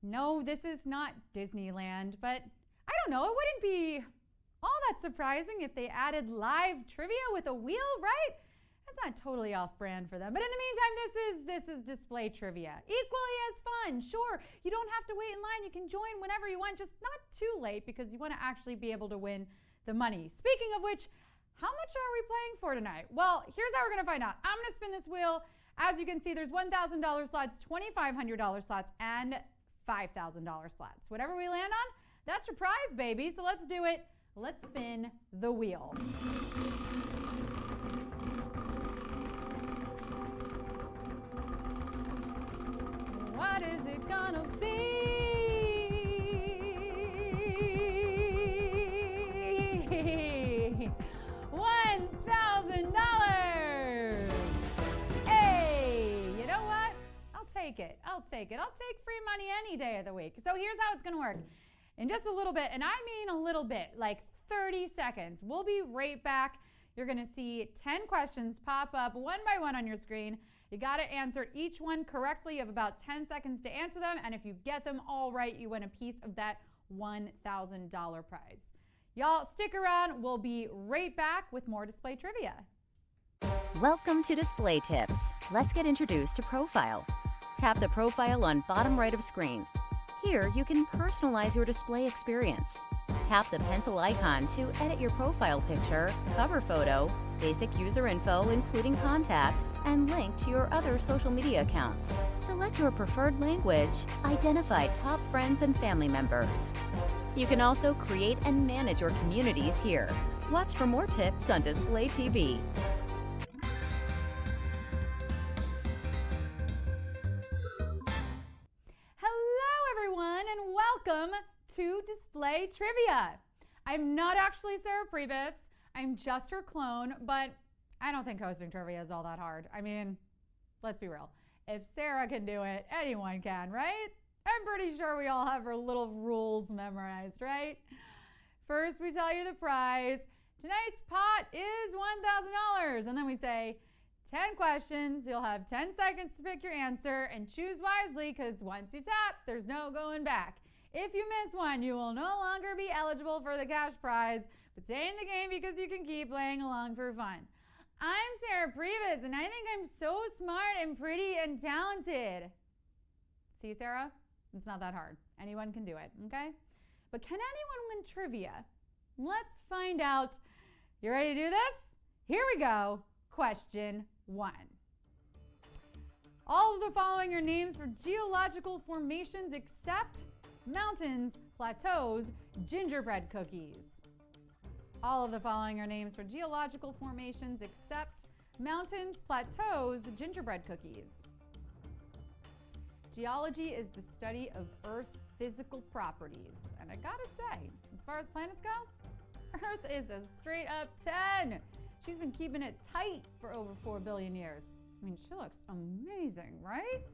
No, this is not Disneyland, but I don't know, it wouldn't be all that surprising if they added live trivia with a wheel, right? That's not totally off-brand for them. But in the meantime, this is display trivia. Equally as fun, sure. You don't have to wait in line. You can join whenever you want, just not too late because you want to actually be able to win the money. Speaking of which, how much are we playing for tonight? Well, here's how we're going to find out. I'm going to spin this wheel. As you can see, there's $1,000 slots, $2,500 slots, and $5,000 slots. Whatever we land on, that's your prize, baby. So let's do it. Let's spin the wheel. What is it gonna be? $1,000! Hey, you know what? I'll take it. I'll take free money any day of the week. So here's how it's gonna work. In just a little bit, and I mean a little bit, like 30 seconds, we'll be right back. You're gonna see 10 questions pop up one by one on your screen. You got to answer each one correctly. You have about 10 seconds to answer them, and if you get them all right, you win a piece of that $1,000 prize. Y'all stick around. We'll be right back with more display trivia. Welcome to Display Tips. Let's get introduced to Profile. Tap the profile on bottom right of screen. Here, you can personalize your display experience. Tap the pencil icon to edit your profile picture, cover photo, basic user info including contact, and link to your other social media accounts. Select your preferred language. Identify top friends and family members. You can also create and manage your communities here. Watch for more tips on Display TV. And welcome to Display Trivia. I'm not actually Sarah Priebus. I'm just her clone, but I don't think hosting trivia is all that hard. I mean, let's be real. If Sarah can do it, anyone can, right? I'm pretty sure we all have our little rules memorized, right? First, we tell you the prize. Tonight's pot is $1,000. And then we say 10 questions. You'll have 10 seconds to pick your answer and choose wisely because once you tap, there's no going back. If you miss one, you will no longer be eligible for the cash prize, but stay in the game because you can keep playing along for fun. I'm Sarah Priebus, and I think I'm so smart and pretty and talented. See, Sarah? It's not that hard. Anyone can do it, okay? But can anyone win trivia? Let's find out. You ready to do this? Here we go. Question 1. All of the following are names for geological formations except mountains, plateaus, gingerbread cookies. All of the following are names for geological formations except mountains, plateaus, gingerbread cookies. Geology is the study of Earth's physical properties. And I gotta say, as far as planets go, Earth is a straight up 10. She's been keeping it tight for over 4 billion years. I mean, she looks amazing, right?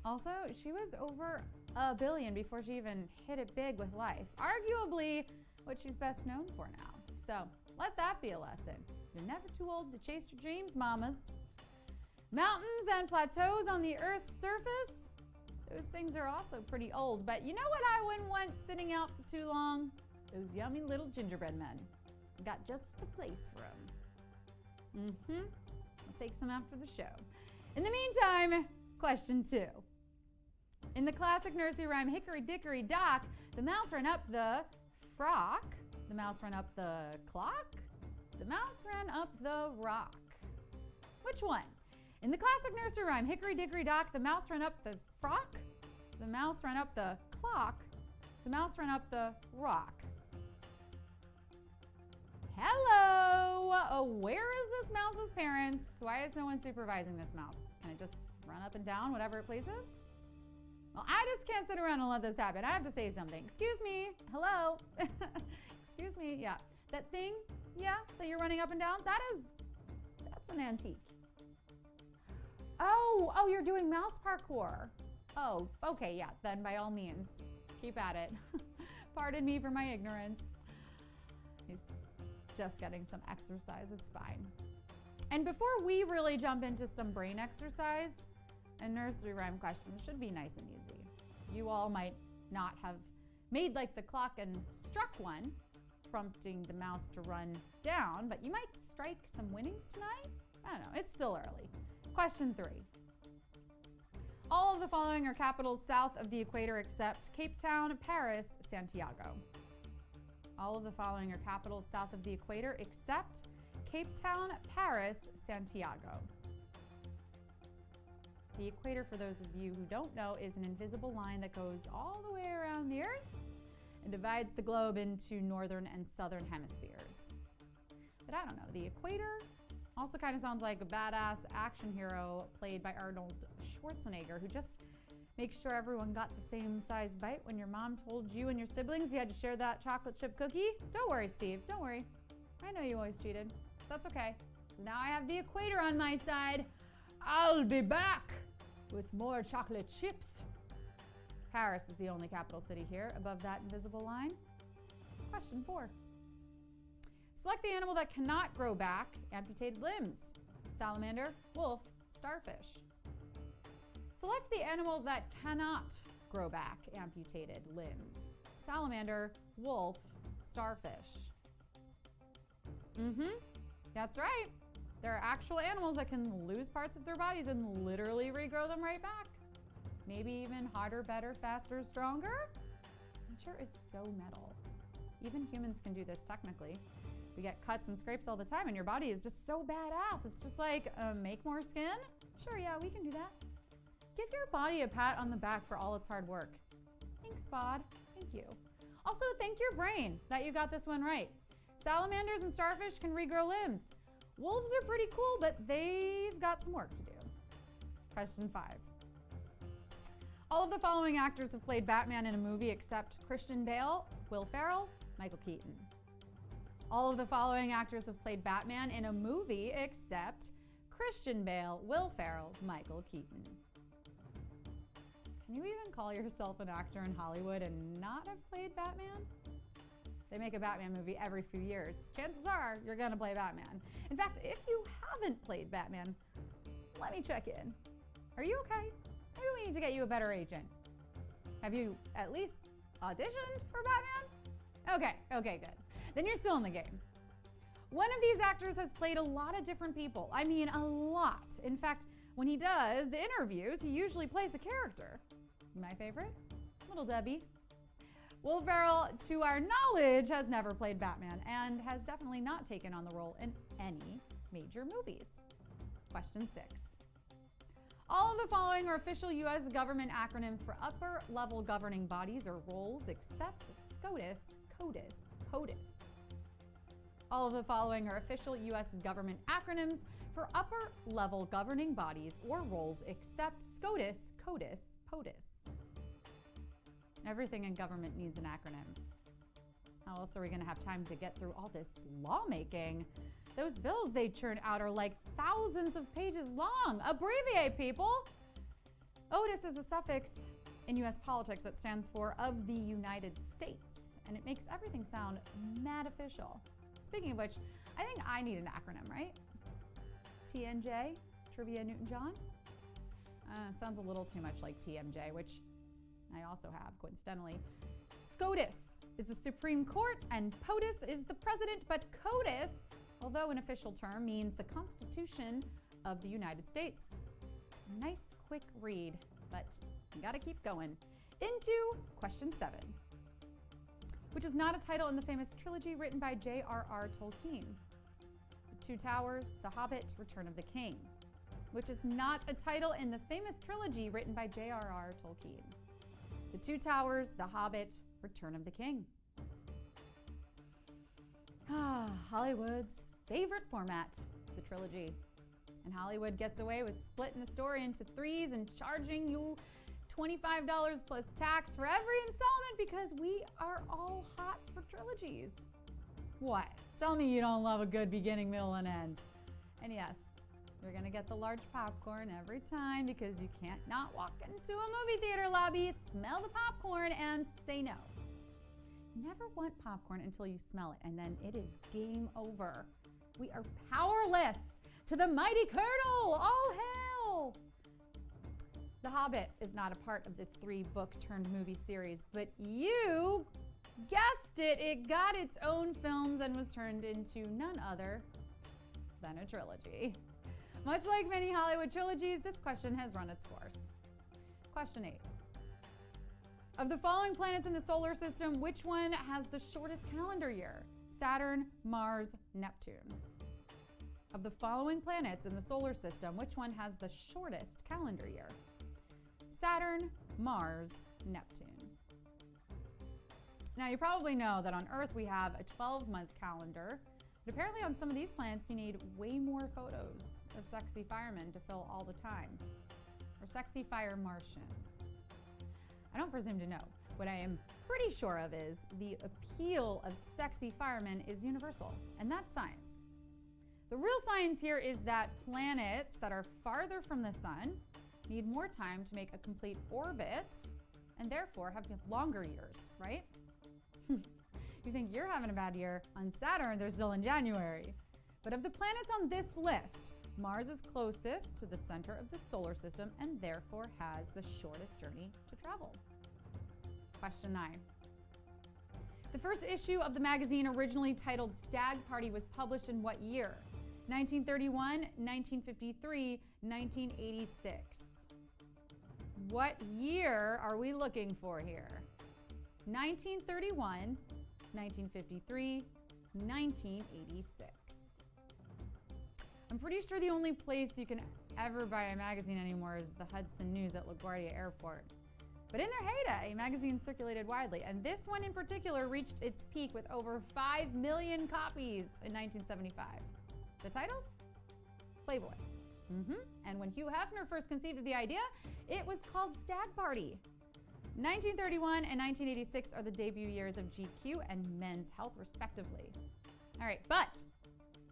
Also, she was over a billion before she even hit it big with life. Arguably what she's best known for now. So let that be a lesson. You're never too old to chase your dreams, mamas. Mountains and plateaus on the Earth's surface, those things are also pretty old. But you know what I wouldn't want sitting out for too long? Those yummy little gingerbread men. I got just the place for them. I'll take some after the show. In the meantime, question 2. In the classic nursery rhyme, Hickory Dickory Dock, the mouse ran up the frock. The mouse ran up the clock. The mouse ran up the rock. Which one? In the classic nursery rhyme, Hickory Dickory Dock, the mouse ran up the frock. The mouse ran up the clock. The mouse ran up the rock. Hello! Oh, where is this mouse's parents? Why is no one supervising this mouse? Can it just run up and down whatever it pleases? Well, I just can't sit around and let this happen. I have to say something. Excuse me. Hello. Excuse me. Yeah. That thing, yeah, that you're running up and down, that's an antique. Oh, you're doing mouse parkour. Oh, okay, yeah. Then by all means, keep at it. Pardon me for my ignorance. He's just getting some exercise. It's fine. And before we really jump into some brain exercise, a nursery rhyme question should be nice and easy. You all might not have made like the clock and struck one, prompting the mouse to run down, but you might strike some winnings tonight? I don't know, it's still early. Question 3. All of the following are capitals south of the equator except Cape Town, Paris, Santiago. All of the following are capitals south of the equator except Cape Town, Paris, Santiago. The equator, for those of you who don't know, is an invisible line that goes all the way around the Earth and divides the globe into northern and southern hemispheres. But I don't know, the equator also kind of sounds like a badass action hero played by Arnold Schwarzenegger, who just makes sure everyone got the same size bite when your mom told you and your siblings you had to share that chocolate chip cookie. Don't worry, Steve, don't worry. I know you always cheated. That's okay. Now I have the equator on my side. I'll be back with more chocolate chips. Paris is the only capital city here above that invisible line. Question 4. Select the animal that cannot grow back amputated limbs. Salamander, wolf, starfish. Select the animal that cannot grow back amputated limbs. Salamander, wolf, starfish. That's right. There are actual animals that can lose parts of their bodies and literally regrow them right back. Maybe even harder, better, faster, stronger? Nature is so metal. Even humans can do this technically. We get cuts and scrapes all the time and your body is just so badass. It's just like, make more skin? Sure, yeah, we can do that. Give your body a pat on the back for all its hard work. Thanks, Bod. Thank you. Also, thank your brain that you got this one right. Salamanders and starfish can regrow limbs. Wolves are pretty cool, but they've got some work to do. Question 5. All of the following actors have played Batman in a movie except Christian Bale, Will Ferrell, Michael Keaton. All of the following actors have played Batman in a movie except Christian Bale, Will Ferrell, Michael Keaton. Can you even call yourself an actor in Hollywood and not have played Batman? They make a Batman movie every few years. Chances are you're gonna play Batman. In fact, if you haven't played Batman, let me check in. Are you okay? Maybe we need to get you a better agent. Have you at least auditioned for Batman? Okay, good. Then you're still in the game. One of these actors has played a lot of different people. I mean, a lot. In fact, when he does interviews, he usually plays a character. My favorite? Little Debbie. Will Ferrell, to our knowledge, has never played Batman and has definitely not taken on the role in any major movies. Question 6. All of the following are official U.S. government acronyms for upper-level governing bodies or roles except SCOTUS, CODIS, POTUS. All of the following are official U.S. government acronyms for upper-level governing bodies or roles except SCOTUS, CODIS, POTUS. Everything in government needs an acronym. How else are we going to have time to get through all this lawmaking? Those bills they churn out are like thousands of pages long. Abbreviate, people! OTIS is a suffix in U.S. politics that stands for of the United States, and it makes everything sound mad official. Speaking of which, I think I need an acronym, right? TNJ, Trivia Newton-John? It sounds a little too much like TMJ, which I also have, coincidentally. SCOTUS is the Supreme Court, and POTUS is the President, but CODIS, although an official term, means the Constitution of the United States. Nice, quick read, but you gotta keep going. Into question 7, which is not a title in the famous trilogy written by J.R.R. Tolkien. The Two Towers, The Hobbit, Return of the King, which is not a title in the famous trilogy written by J.R.R. Tolkien. The Two Towers, The Hobbit, Return of the King. Hollywood's favorite format, the trilogy. And Hollywood gets away with splitting the story into 3s and charging you $25 plus tax for every installment because we are all hot for trilogies. What? Tell me you don't love a good beginning, middle, and end. And yes, you're gonna get the large popcorn every time because you can't not walk into a movie theater lobby, smell the popcorn, and say no. Never want popcorn until you smell it, and then it is game over. We are powerless to the mighty Colonel. All hail! The Hobbit is not a part of this 3-book turned movie series, but you guessed it, it got its own films and was turned into none other than a trilogy. Much like many Hollywood trilogies, this question has run its course. Question 8. Of the following planets in the solar system, which one has the shortest calendar year? Saturn, Mars, Neptune. Of the following planets in the solar system, which one has the shortest calendar year? Saturn, Mars, Neptune. Now, you probably know that on Earth we have a 12-month calendar, but apparently on some of these planets you need way more photos of sexy firemen to fill all the time, or sexy fire Martians. I don't presume to know. What I am pretty sure of is the appeal of sexy firemen is universal, and that's science. The real science here is that planets that are farther from the sun need more time to make a complete orbit and therefore have longer years, right? You think you're having a bad year. On Saturn, they're still in January. But of the planets on this list, Mars is closest to the center of the solar system and therefore has the shortest journey to travel. Question 9. The first issue of the magazine, originally titled Stag Party, was published in what year? 1931, 1953, 1986. What year are we looking for here? 1931, 1953, 1986. I'm pretty sure the only place you can ever buy a magazine anymore is the Hudson News at LaGuardia Airport. But in their heyday, magazines circulated widely, and this one in particular reached its peak with over 5 million copies in 1975. The title? Playboy. And when Hugh Hefner first conceived of the idea, it was called Stag Party. 1931 and 1986 are the debut years of GQ and Men's Health, respectively. All right, but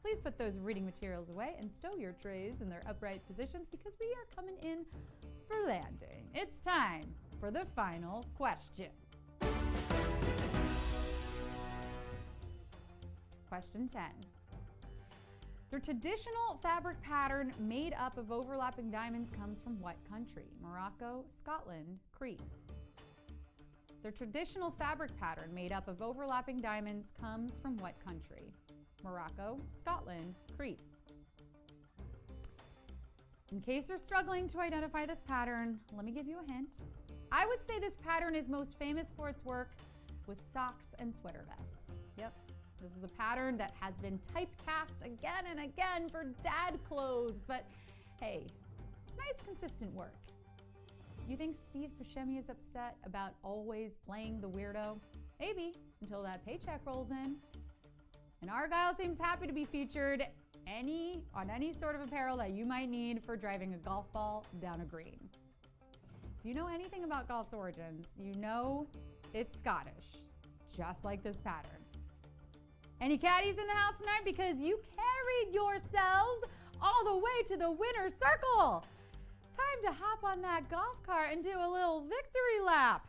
please put those reading materials away and stow your trays in their upright positions because we are coming in for landing. It's time for the final question. Question 10. The traditional fabric pattern made up of overlapping diamonds comes from what country? Morocco, Scotland, Crete. The traditional fabric pattern made up of overlapping diamonds comes from what country? Morocco, Scotland, Crete. In case you're struggling to identify this pattern, let me give you a hint. I would say this pattern is most famous for its work with socks and sweater vests. Yep, this is a pattern that has been typecast again and again for dad clothes, but hey, it's nice, consistent work. You think Steve Buscemi is upset about always playing the weirdo? Maybe, until that paycheck rolls in. And Argyle seems happy to be featured on any sort of apparel that you might need for driving a golf ball down a green. If you know anything about golf's origins, you know it's Scottish, just like this pattern. Any caddies in the house tonight? Because you carried yourselves all the way to the winner's circle. Time to hop on that golf cart and do a little victory lap.